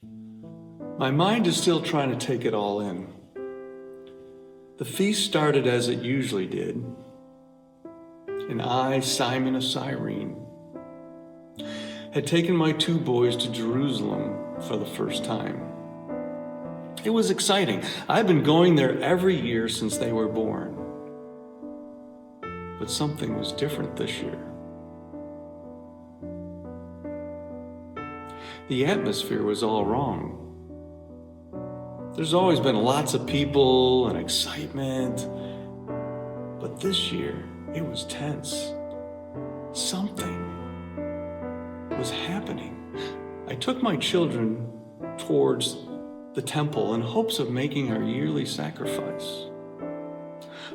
My mind is still trying to take it all in. The feast started as it usually did, and I, Simon of Cyrene, had taken my 2 boys to Jerusalem for the first time. It was exciting. I've been going there every year since they were born. But something was different this year. The atmosphere was all wrong. There's always been lots of people and excitement, but this year it was tense. Something was happening. I took my children towards the temple in hopes of making our yearly sacrifice.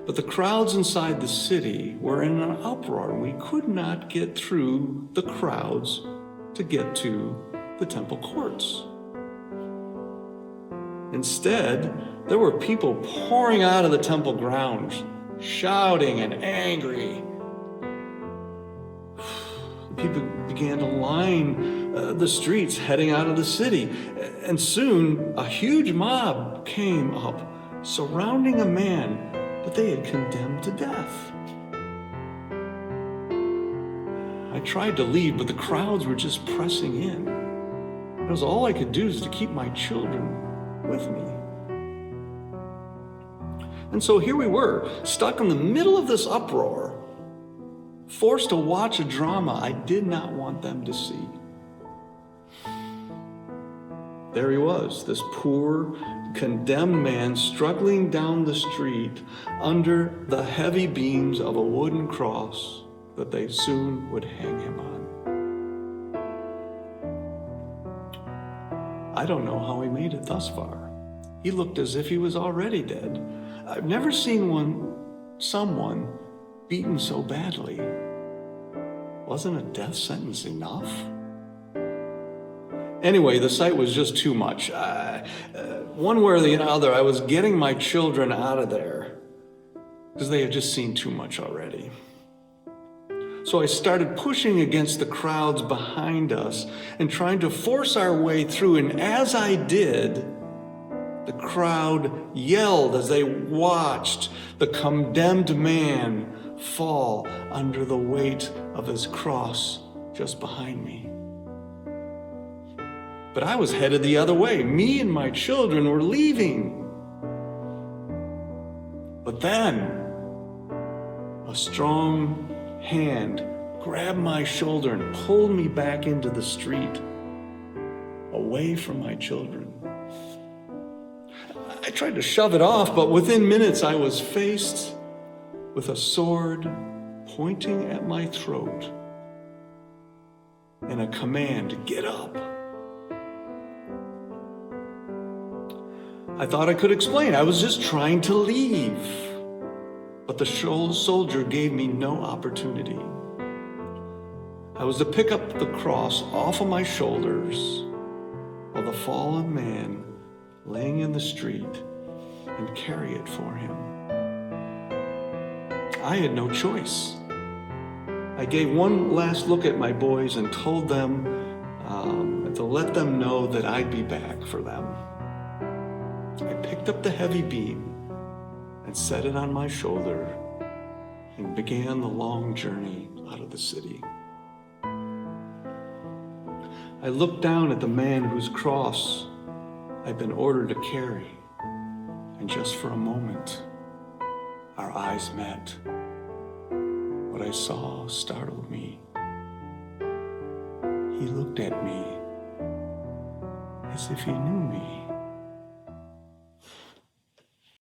But the crowds inside the city were in an uproar, and we could not get through the crowds to get to the temple courts. Instead, there were people pouring out of the temple grounds, shouting and angry. People began to line the streets heading out of the city, and soon a huge mob came up, surrounding a man that they had condemned to death. I tried to leave, but the crowds were just pressing in. It was all I could do is to keep my children with me. And so here we were, stuck in the middle of this uproar, forced to watch a drama I did not want them to see. There he was, this poor, condemned man struggling down the street under the heavy beams of a wooden cross that they soon would hang him on. I don't know how he made it thus far. He looked as if he was already dead. I've never seen someone beaten so badly. Wasn't a death sentence enough? Anyway, the sight was just too much. One way or the other, I was getting my children out of there because they had just seen too much already. So I started pushing against the crowds behind us and trying to force our way through. And as I did, the crowd yelled as they watched the condemned man fall under the weight of his cross just behind me. But I was headed the other way. Me and my children were leaving. But then a strong hand grabbed my shoulder and pulled me back into the street, away from my children. I tried to shove it off, but within minutes I was faced with a sword pointing at my throat and a command to get up. I thought I could explain. I was just trying to leave. But the soldier gave me no opportunity. I was to pick up the cross off of my shoulders while the fallen man laying in the street and carry it for him. I had no choice. I gave one last look at my boys and told them to let them know that I'd be back for them. I picked up the heavy beam and set it on my shoulder and began the long journey out of the city. I looked down at the man whose cross I'd been ordered to carry, and just for a moment, our eyes met. What I saw startled me. He looked at me as if he knew me.